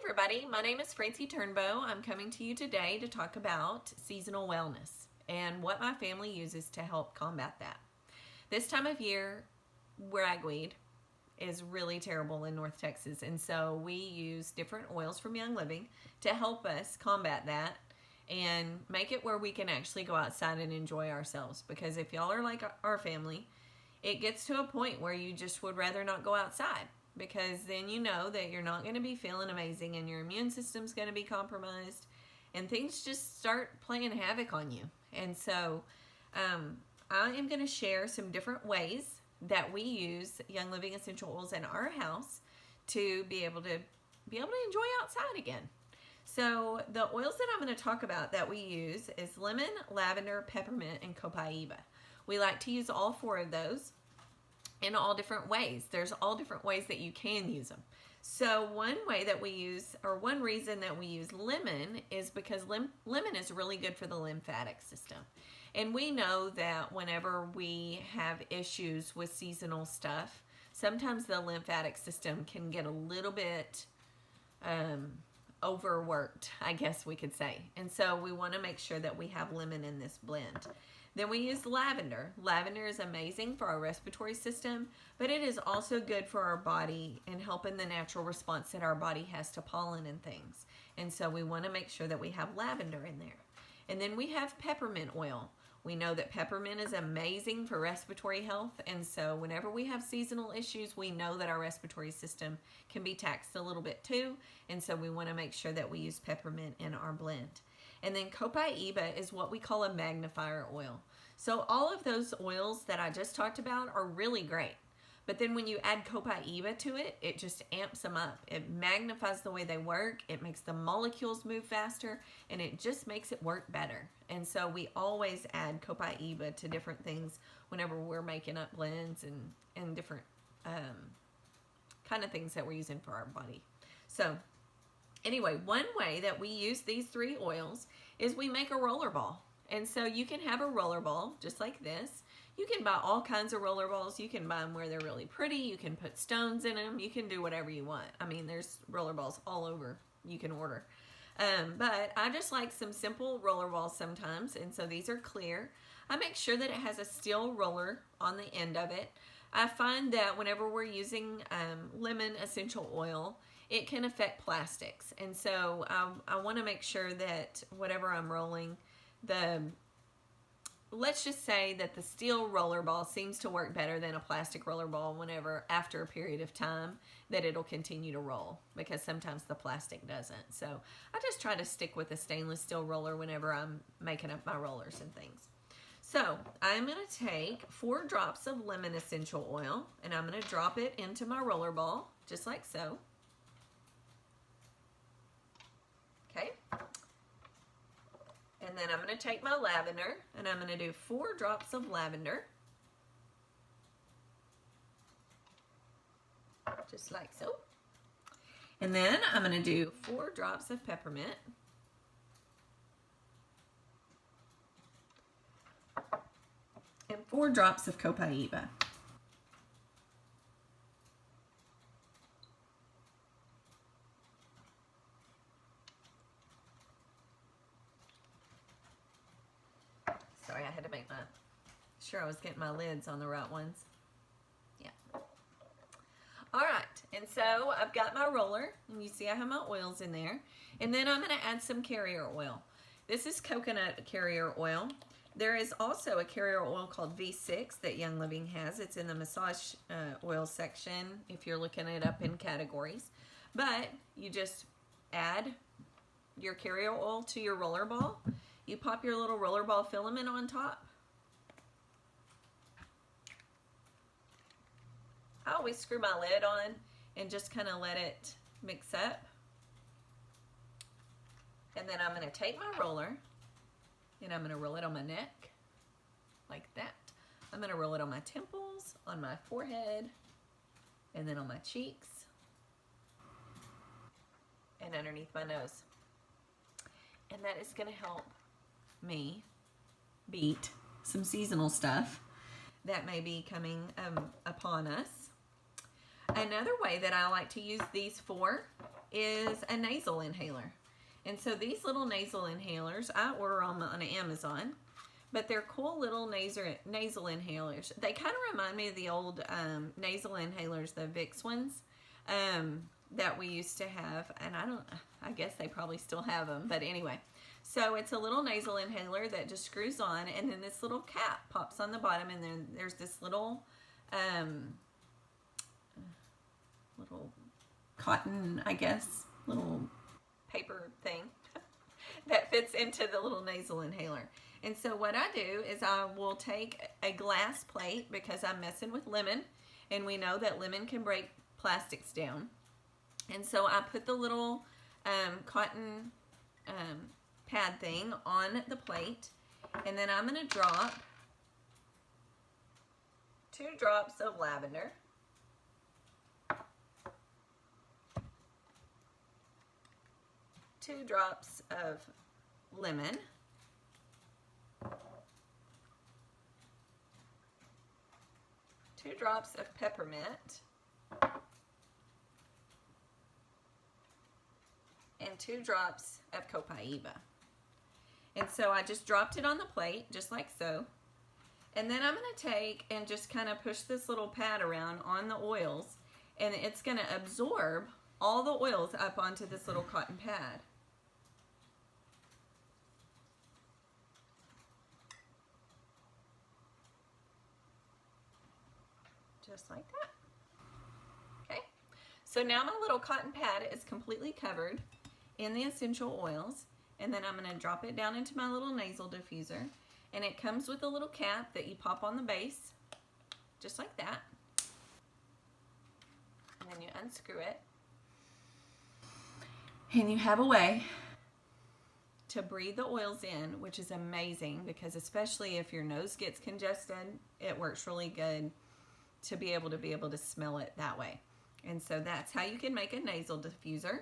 everybody, my name is Francie Turnbow. I'm coming to you today to talk about seasonal wellness and what my family uses to help combat that. This time of year, ragweed is really terrible in North Texas, and so we use different oils from Young Living to help us combat that and make it where we can actually go outside and enjoy ourselves. Because if y'all are like our family, it gets to a point where you just would rather not go outside, because then you know that you're not going to be feeling amazing and your immune system's going to be compromised and things just start playing havoc on you. And so I am going to share some different ways that we use Young Living essential oils in our house to be able to enjoy outside again. So the oils that I'm going to talk about that we use is lemon, lavender, peppermint, and copaiba. We like to use all four of those in all different ways. There's all different ways that you can use them. So one way that we use, or one reason that we use lemon, is because lemon is really good for the lymphatic system. And we know that whenever we have issues with seasonal stuff, sometimes the lymphatic system can get a little bit overworked, I guess we could say. And so we want to make sure that we have lemon in this blend. Then we use lavender. Lavender is amazing for our respiratory system, but it is also good for our body and helping the natural response that our body has to pollen and things. And so we want to make sure that we have lavender in there. And then we have peppermint oil. We know that peppermint is amazing for respiratory health, and so whenever we have seasonal issues, we know that our respiratory system can be taxed a little bit too, and so we want to make sure that we use peppermint in our blend. And then copaiba is what we call a magnifier oil. So all of those oils that I just talked about are really great. But then when you add copaiba to it, it just amps them up. It magnifies the way they work. It makes the molecules move faster, and it just makes it work better. And so we always add copaiba to different things whenever we're making up blends and different kind of things that we're using for our body. So anyway, one way that we use these three oils is we make a rollerball. And so you can have a rollerball just like this. You can buy all kinds of rollerballs. You can buy them where they're really pretty. You can put stones in them. You can do whatever you want. I mean, there's rollerballs all over you can order. But I just like some simple rollerballs sometimes, and so these are clear. I make sure that it has a steel roller on the end of it. I find that whenever we're using lemon essential oil, it can affect plastics, and so I want to make sure that whatever I'm rolling, let's just say that the steel rollerball seems to work better than a plastic rollerball whenever, after a period of time, that it'll continue to roll, because sometimes the plastic doesn't. So I just try to stick with a stainless steel roller whenever I'm making up my rollers and things. So I'm going to take 4 drops of lemon essential oil, and I'm going to drop it into my rollerball, just like so. Okay. And then I'm going to take my lavender, and I'm going to do 4 drops of lavender, just like so. And then I'm going to do 4 drops of peppermint, and 4 drops of copaiba. Sorry, I had to make sure I was getting my lids on the right ones. Yeah. All right, and so I've got my roller, and you see I have my oils in there. And then I'm going to add some carrier oil. This is coconut carrier oil. There is also a carrier oil called V6 that Young Living has. It's in the massage oil section if you're looking it up in categories. But you just add your carrier oil to your roller ball. You pop your little rollerball filament on top. I always screw my lid on and just kind of let it mix up. And then I'm going to take my roller and I'm going to roll it on my neck like that. I'm going to roll it on my temples, on my forehead, and then on my cheeks, and underneath my nose. And that is going to help me beat some seasonal stuff that may be coming upon us. Another way that I like to use these for is a nasal inhaler. And so these little nasal inhalers, I order them on Amazon, but they're cool little nasal inhalers. They kind of remind me of the old nasal inhalers, the Vicks ones that we used to have. And I guess they probably still have them, but anyway. So it's a little nasal inhaler that just screws on, and then this little cap pops on the bottom, and then there's this little cotton, I guess, little paper thing that fits into the little nasal inhaler. And so what I do is I will take a glass plate, because I'm messing with lemon, and we know that lemon can break plastics down. And so I put the little cotton pad thing on the plate, and then I'm going to drop 2 drops of lavender, 2 drops of lemon, 2 drops of peppermint, and 2 drops of Copaiba. And so I just dropped it on the plate, just like so. And then I'm going to take and just kind of push this little pad around on the oils, and it's going to absorb all the oils up onto this little cotton pad. Just like that. Okay, so now my little cotton pad is completely covered in the essential oils, and then I'm going to drop it down into my little nasal diffuser, and it comes with a little cap that you pop on the base, just like that, and then you unscrew it, and you have a way to breathe the oils in, which is amazing, because especially if your nose gets congested, it works really good to be able to smell it that way. And so that's how you can make a nasal diffuser.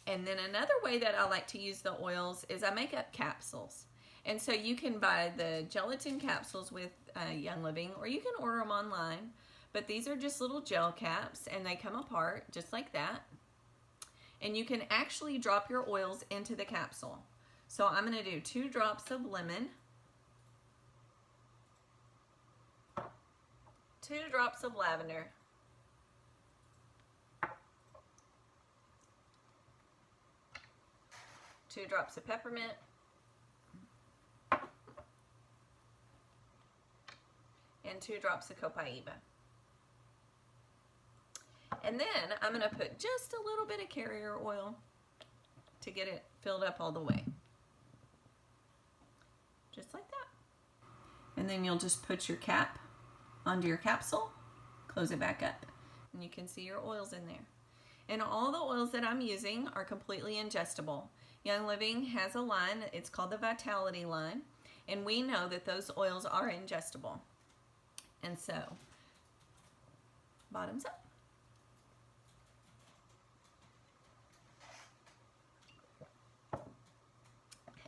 And then another way that I like to use the oils is I make up capsules. And so you can buy the gelatin capsules with Young Living, or you can order them online. But these are just little gel caps, and they come apart just like that. And you can actually drop your oils into the capsule. So I'm going to do 2 drops of lemon, 2 drops of lavender, 2 drops of peppermint, and 2 drops of Copaiba. And then I'm going to put just a little bit of carrier oil to get it filled up all the way. Just like that. And then you'll just put your cap onto your capsule, close it back up, and you can see your oils in there. And all the oils that I'm using are completely ingestible. Young Living has a line, it's called the Vitality line, and we know that those oils are ingestible. And so, bottoms up.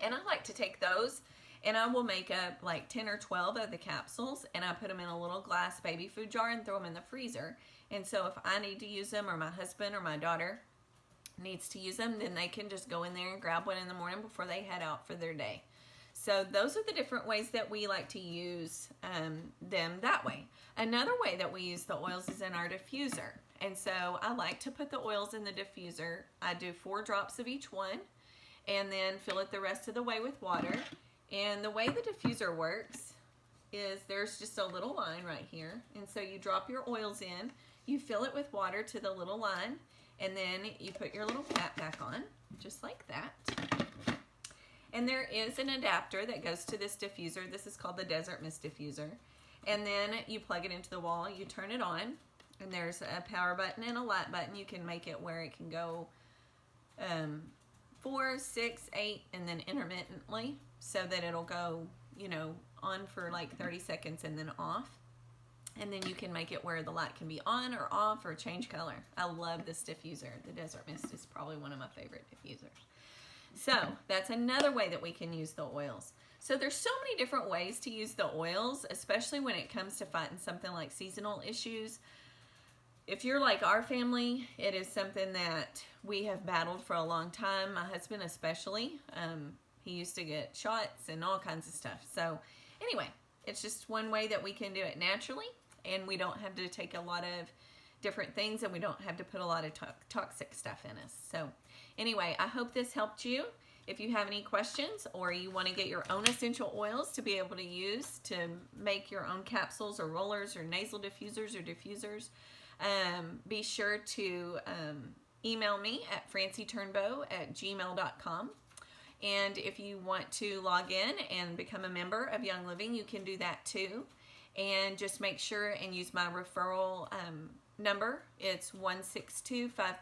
And I like to take those, and I will make up like 10 or 12 of the capsules, and I put them in a little glass baby food jar and throw them in the freezer. And so if I need to use them, or my husband or my daughter needs to use them, then they can just go in there and grab one in the morning before they head out for their day. So those are the different ways that we like to use them that way. Another way that we use the oils is in our diffuser. And so I like to put the oils in the diffuser. I do 4 drops of each one, and then fill it the rest of the way with water. And the way the diffuser works is there's just a little line right here. And so you drop your oils in, you fill it with water to the little line, and then you put your little cap back on, just like that. And there is an adapter that goes to this diffuser. This is called the Desert Mist Diffuser. And then you plug it into the wall, you turn it on, and there's a power button and a light button. You can make it where it can go 4, 6, 8, and then intermittently, so that it'll go, you know, on for like 30 seconds and then off. And then you can make it where the light can be on or off or change color. I love this diffuser. The Desert Mist is probably one of my favorite diffusers. So that's another way that we can use the oils. So there's so many different ways to use the oils, especially when it comes to fighting something like seasonal issues. if you're like our family, it is something that we have battled for a long time. My husband especially. He used to get shots and all kinds of stuff. So anyway, it's just one way that we can do it naturally, and we don't have to take a lot of different things, and we don't have to put a lot of toxic stuff in us. So anyway, I hope this helped you. If you have any questions, or you want to get your own essential oils to be able to use to make your own capsules or rollers or nasal diffusers or diffusers, be sure to email me at franceturnbow@gmail.com. And if you want to log in and become a member of Young Living, you can do that too. And just make sure and use my referral number. It's 162